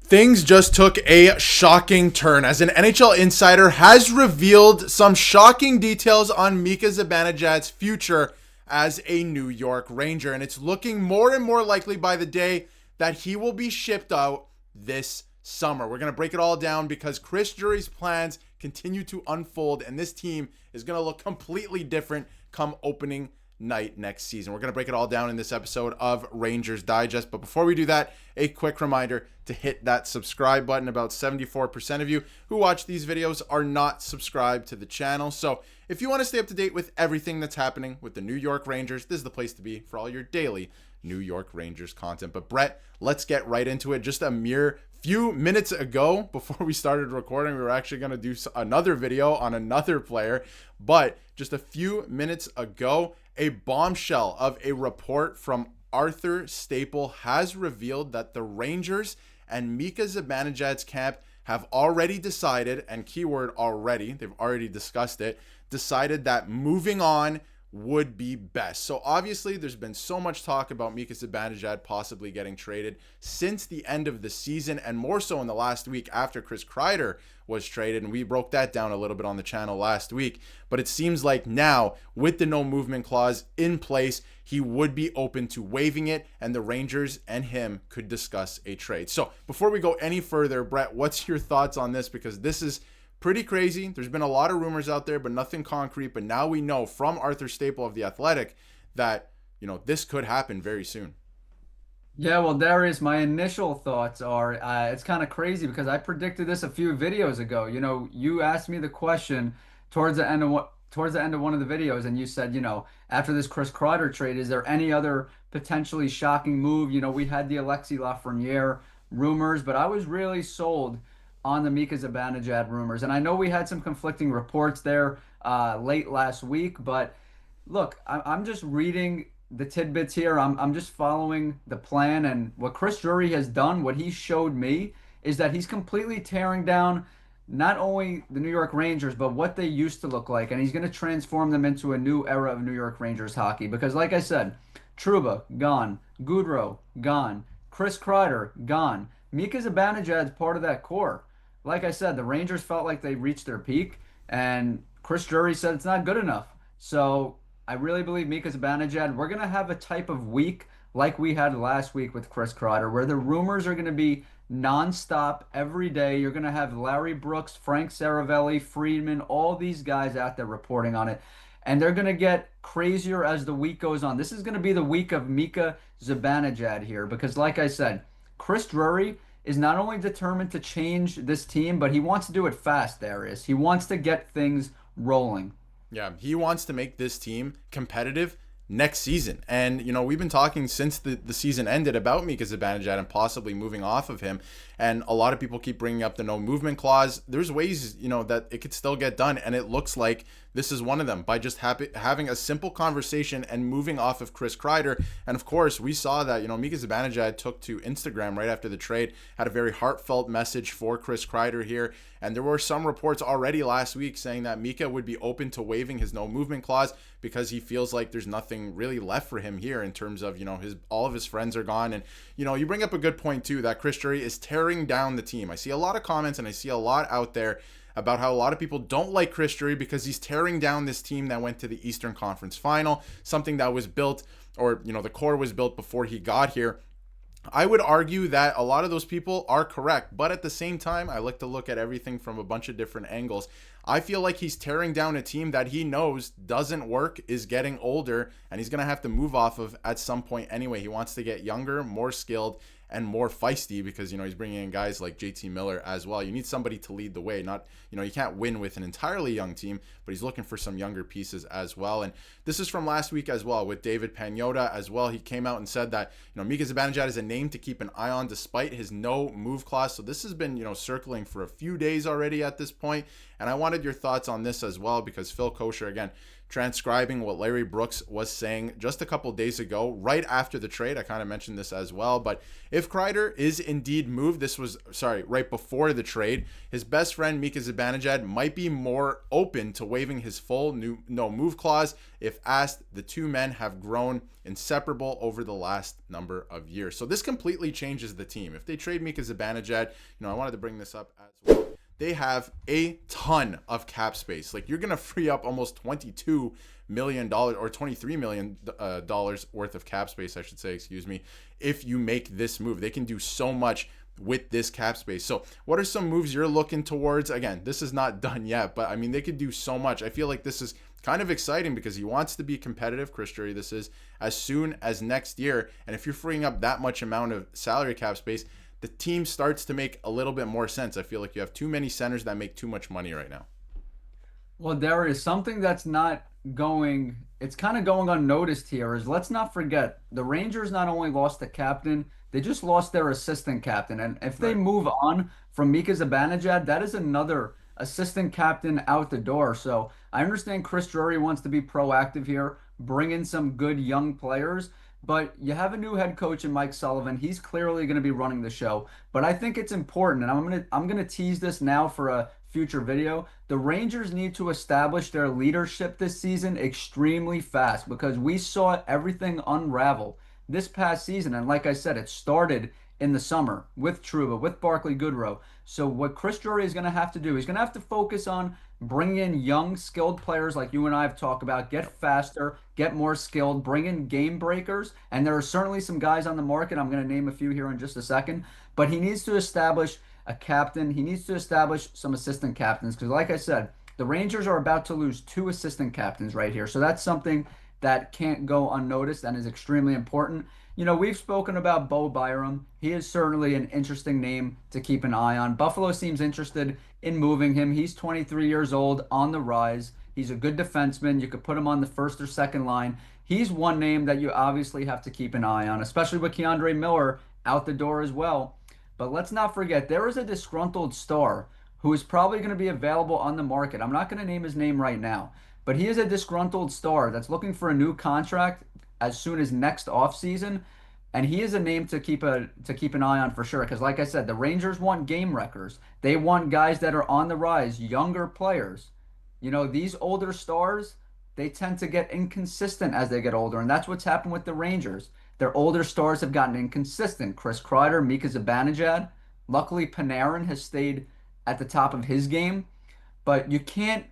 Things just took a shocking turn as an NHL insider has revealed some shocking details on Mika Zibanejad's future as a New York Ranger. And it's looking more and more likely by the day that he will be shipped out this summer. We're going to break it all down because Chris Drury's plans continue to unfold and this team is going to look completely different come opening night next season. We're going to break it all down in this episode of Rangers Digest. But before we do that, a quick reminder to hit that subscribe button. About 74% of you who watch these videos are not subscribed to the channel. So if you want to stay up to date with everything that's happening with the New York Rangers, this is the place to be for all your daily New York Rangers content. But Bret, let's get right into it. Just a mere few minutes ago, before we started recording, we were actually going to do another video on another player. But just a few minutes ago, a bombshell of a report from Arthur Staple has revealed that the Rangers and Mika Zibanejad's camp have already decided, and keyword already, they've already discussed it, decided that moving on would be best. So obviously there's been so much talk about Mika Zibanejad possibly getting traded since the end of the season, and more so in the last week after Chris Kreider was traded, and we broke that down a little bit on the channel last week. But it seems like now, with the no movement clause in place, he would be open to waiving it, and the Rangers and him could discuss a trade. So before we go any further, Bret, what's your thoughts on this? Because this is pretty crazy. There's been a lot of rumors out there, but nothing concrete. But now we know from Arthur Staple of The Athletic that, this could happen very soon. Yeah, well, Darius, my initial thoughts are it's kind of crazy because I predicted this a few videos ago. You asked me the question towards the end of one of the videos, and you said, after this Chris Kreider trade, is there any other potentially shocking move? We had the Alexis Lafreniere rumors, but I was really sold on the Mika Zibanejad rumors, and I know we had some conflicting reports there late last week, but look, I'm just reading the tidbits here. I'm just following the plan, and what Chris Drury has done, what he showed me, is that he's completely tearing down not only the New York Rangers, but what they used to look like, and he's going to transform them into a new era of New York Rangers hockey. Because, like I said, Trouba gone, Goudreau gone, Chris Kreider gone. Mika Zibanejad's part of that core. Like I said, the Rangers felt like they reached their peak, and Chris Drury said it's not good enough. So I really believe Mika Zibanejad, we're going to have a type of week like we had last week with Chris Kreider, where the rumors are going to be nonstop every day. You're going to have Larry Brooks, Frank Saravelli, Friedman, all these guys out there reporting on it. And they're going to get crazier as the week goes on. This is going to be the week of Mika Zibanejad here because, like I said, Chris Drury is not only determined to change this team, but he wants to do it fast, Darius. He wants to get things rolling. Yeah, he wants to make this team competitive next season. And, we've been talking since the season ended about Mika Zibanejad and possibly moving off of him. And a lot of people keep bringing up the no movement clause. There's ways, that it could still get done. And it looks like this is one of them by just having a simple conversation and moving off of Chris Kreider. And of course, we saw that, Mika Zibanejad took to Instagram right after the trade, had a very heartfelt message for Chris Kreider here. And there were some reports already last week saying that Mika would be open to waiving his no movement clause because he feels like there's nothing really left for him here in terms of, all of his friends are gone. And, you bring up a good point too, that Chris Drury is tearing down the team. I see a lot of comments and I see a lot out there about how a lot of people don't like Chris Drury because he's tearing down this team that went to the Eastern Conference Final, something that was built, or, the core was built before he got here. I would argue that a lot of those people are correct, but at the same time, I like to look at everything from a bunch of different angles. I feel like he's tearing down a team that he knows doesn't work, is getting older, and he's going to have to move off of at some point anyway. He wants to get younger, more skilled, and more feisty because, he's bringing in guys like JT Miller as well. You need somebody to lead the way. Not, you can't win with an entirely young team, but he's looking for some younger pieces as well. And this is from last week as well with David Pagnotta as well. He came out and said that, Mika Zibanejad is a name to keep an eye on despite his no move clause. So this has been, circling for a few days already at this point. And I wanted your thoughts on this as well because Phil Kosher, again, transcribing what Larry Brooks was saying just a couple days ago, right after the trade. I kind of mentioned this as well, but if Kreider is indeed moved, right before the trade, his best friend Mika Zibanejad might be more open to waiving his full no move clause if asked. The two men have grown inseparable over the last number of years. So this completely changes the team. If they trade Mika Zibanejad, I wanted to bring this up as well. They have a ton of cap space. Like, you're going to free up almost $22 million or $23 million worth of cap space, I should say, if you make this move. They can do so much with this cap space. So what are some moves you're looking towards? Again, this is not done yet, but I mean, they could do so much. I feel like this is kind of exciting because he wants to be competitive. Chris Drury, this is as soon as next year. And if you're freeing up that much amount of salary cap space, the team starts to make a little bit more sense. I feel like you have too many centers that make too much money right now. Well, there is something that's not going, it's kind of going unnoticed here is, let's not forget, the Rangers not only lost the captain, they just lost their assistant captain. And if they move on from Mika Zibanejad, that is another assistant captain out the door. So I understand Chris Drury wants to be proactive here, bring in some good young players. But you have a new head coach in Mike Sullivan. He's clearly going to be running the show. But I think it's important, and I'm gonna tease this now for a future video. The Rangers need to establish their leadership this season extremely fast, because we saw everything unravel this past season. And like I said, it started in the summer with Trouba, with Barclay Goodrow. So what Chris Drury is going to have to do, he's going to have to focus on bringing in young, skilled players like you and I have talked about, get faster, get more skilled, bring in game breakers. And there are certainly some guys on the market. I'm going to name a few here in just a second. But he needs to establish a captain. He needs to establish some assistant captains, because like I said, the Rangers are about to lose 2 assistant captains right here. So that's something that can't go unnoticed and is extremely important. We've spoken about Bo Byram. He is certainly an interesting name to keep an eye on. Buffalo seems interested in moving him. He's 23 years old, on the rise. He's a good defenseman. You could put him on the first or second line. He's one name that you obviously have to keep an eye on, especially with Keandre Miller out the door as well. But let's not forget, there is a disgruntled star who is probably going to be available on the market. I'm not going to name his name right now, but he is a disgruntled star that's looking for a new contract as soon as next offseason. And he is a name to keep an eye on for sure. Because like I said, the Rangers want game wreckers. They want guys that are on the rise, younger players. These older stars, they tend to get inconsistent as they get older. And that's what's happened with the Rangers. Their older stars have gotten inconsistent. Chris Kreider, Mika Zibanejad. Luckily, Panarin has stayed at the top of his game. But you can't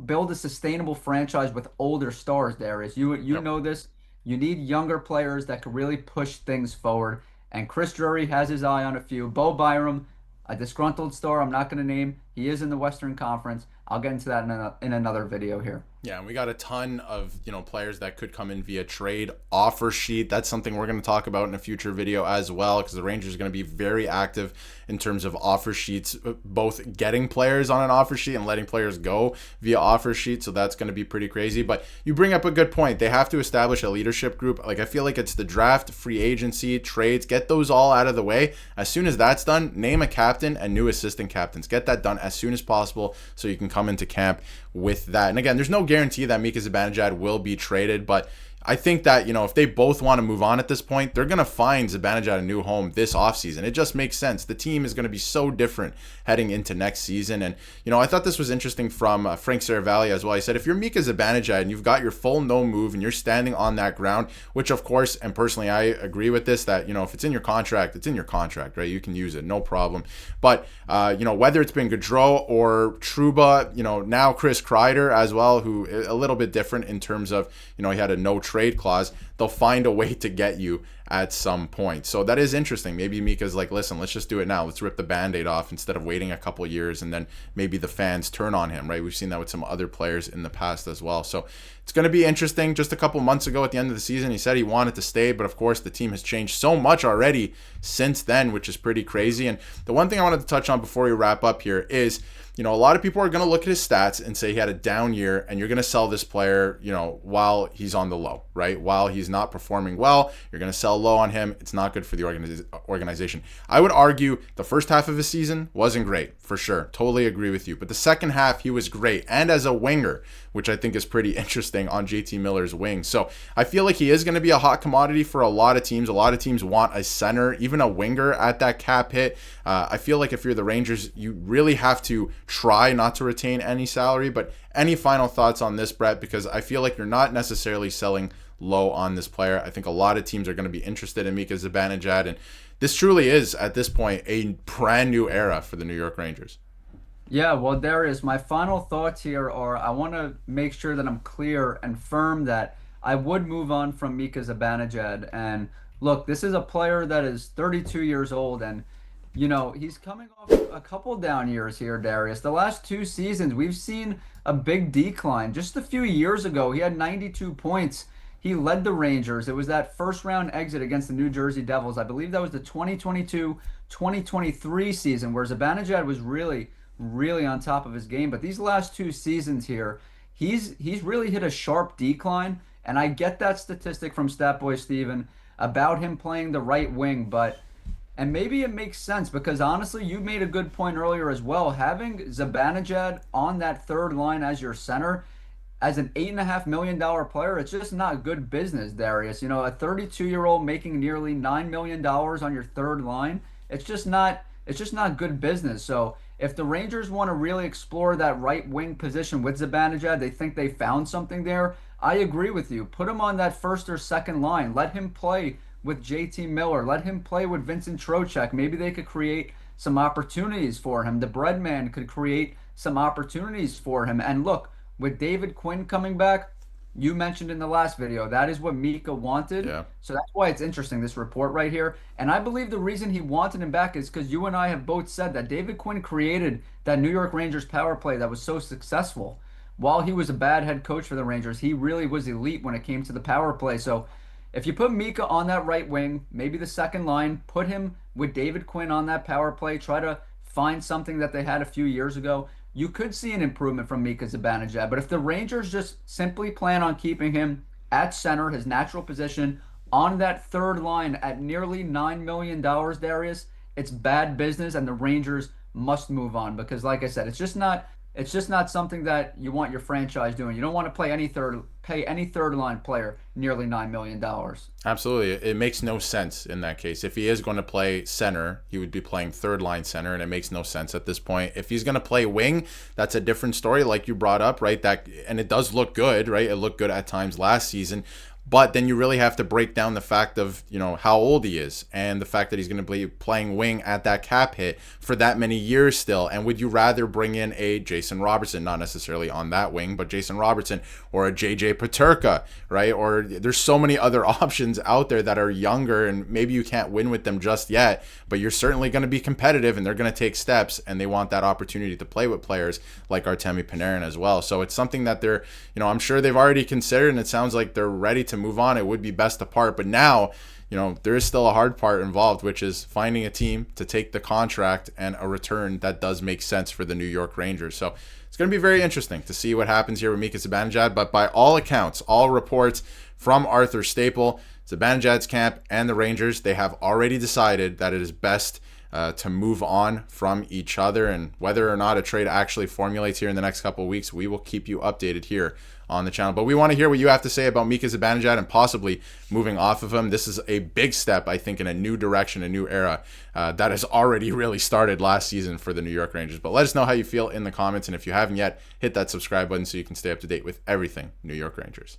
build a sustainable franchise with older stars, Darius. You know this. You need younger players that can really push things forward. And Chris Drury has his eye on a few. Bo Byram, a disgruntled star I'm not going to name. He is in the Western Conference. I'll get into that in another video here. Yeah, and we got a ton of, players that could come in via trade offer sheet. That's something we're going to talk about in a future video as well, because the Rangers are going to be very active in terms of offer sheets, both getting players on an offer sheet and letting players go via offer sheet. So that's going to be pretty crazy. But you bring up a good point. They have to establish a leadership group. Like, I feel like it's the draft, free agency, trades. Get those all out of the way. As soon as that's done, name a captain and new assistant captains. Get that done as soon as possible so you can come into camp with that. And again, there's no guarantee that Mika Zibanejad will be traded, but I think that, if they both want to move on at this point, they're going to find Zibanejad a new home this offseason. It just makes sense. The team is going to be so different heading into next season. And, I thought this was interesting from Frank Saravalli as well. He said, if you're Mika Zibanejad and you've got your full no move and you're standing on that ground, which of course, and personally, I agree with this, that, if it's in your contract, it's in your contract, right? You can use it, no problem. But, whether it's been Gaudreau or Trouba, now Chris Kreider as well, who a little bit different in terms of, he had a no trade clause, they'll find a way to get you at some point. So that is interesting. Maybe Mika's like, listen, let's just do it now. Let's rip the Band-Aid off instead of waiting a couple years and then maybe the fans turn on him, right? We've seen that with some other players in the past as well. So it's going to be interesting. Just a couple months ago at the end of the season, he said he wanted to stay, but of course the team has changed so much already since then, which is pretty crazy. And the one thing I wanted to touch on before we wrap up here is, a lot of people are going to look at his stats and say he had a down year, and you're going to sell this player, while he's on the low, right? While he's not performing well, you're going to sell sell low on him. It's not good for the organization. I would argue the first half of his season wasn't great, for sure. Totally agree with you. But the second half, he was great. And as a winger, which I think is pretty interesting on JT Miller's wing. So I feel like he is going to be a hot commodity for a lot of teams. A lot of teams want a center, even a winger at that cap hit. I feel like if you're the Rangers, you really have to try not to retain any salary. But any final thoughts on this, Bret? Because I feel like you're not necessarily selling low on this player. I think a lot of teams are going to be interested in Mika Zibanejad, and this truly is, at this point, a brand new era for the New York Rangers. Yeah, well, Darius, my final thoughts here are I want to make sure that I'm clear and firm that I would move on from Mika Zibanejad. And look, this is a player that is 32 years old, and he's coming off a couple down years here, Darius. The last 2 seasons, we've seen a big decline. Just a few years ago, he had 92 points. He led the Rangers. It was that first round exit against the New Jersey Devils. I believe that was the 2022-2023 season where Zibanejad was really, really on top of his game. But these last 2 seasons here, he's really hit a sharp decline. And I get that statistic from Statboy Steven about him playing the right wing, and maybe it makes sense because honestly, you made a good point earlier as well. Having Zibanejad on that third line as your center, as an $8.5 million player, it's just not good business, Darius. A 32-year-old making nearly $9 million on your third line, it's just not good business. So if the Rangers want to really explore that right wing position with Zibanejad, they think they found something there. I agree with you. Put him on that first or second line. Let him play with JT Miller. Let him play with Vincent Trocheck. Maybe they could create some opportunities for him. The Breadman could create some opportunities for him. And look, with David Quinn coming back, you mentioned in the last video, that is what Mika wanted. Yeah. So that's why it's interesting, this report right here. And I believe the reason he wanted him back is because you and I have both said that David Quinn created that New York Rangers power play that was so successful. While he was a bad head coach for the Rangers, he really was elite when it came to the power play. So if you put Mika on that right wing, maybe the second line, put him with David Quinn on that power play, try to find something that they had a few years ago, you could see an improvement from Mika Zibanejad. But if the Rangers just simply plan on keeping him at center, his natural position, on that third line at nearly $9 million, Darius, it's bad business and the Rangers must move on because, like I said, it's just not something that you want your franchise doing. You don't want to pay any third line player nearly $9 million. Absolutely. It makes no sense in that case. If he is going to play center, he would be playing third line center, and it makes no sense at this point. If he's going to play wing, that's a different story, like you brought up, right? And it does look good, right? It looked good at times last season. But then you really have to break down the fact of, how old he is and the fact that he's going to be playing wing at that cap hit for that many years still. And would you rather bring in a Jason Robertson, not necessarily on that wing, but Jason Robertson or a JJ Peterka, right? Or there's so many other options out there that are younger and maybe you can't win with them just yet, but you're certainly going to be competitive and they're going to take steps and they want that opportunity to play with players like Artemi Panarin as well. So it's something that they're, I'm sure they've already considered, and it sounds like they're ready to move on. It would be best to part, but now there is still a hard part involved, which is finding a team to take the contract and a return that does make sense for the New York Rangers. So it's going to be very interesting to see what happens here with Mika Zibanejad, but by all accounts, all reports from Arthur Staple, Zibanejad's camp and the Rangers, they have already decided that it is best to move on from each other, and whether or not a trade actually formulates here in the next couple of weeks, we will keep you updated here on the channel. But we want to hear what you have to say about Mika Zibanejad and possibly moving off of him. This is a big step, I think, in a new direction, a new era that has already really started last season for the New York Rangers. But let us know how you feel in the comments, and if you haven't yet, hit that subscribe button so you can stay up to date with everything New York Rangers.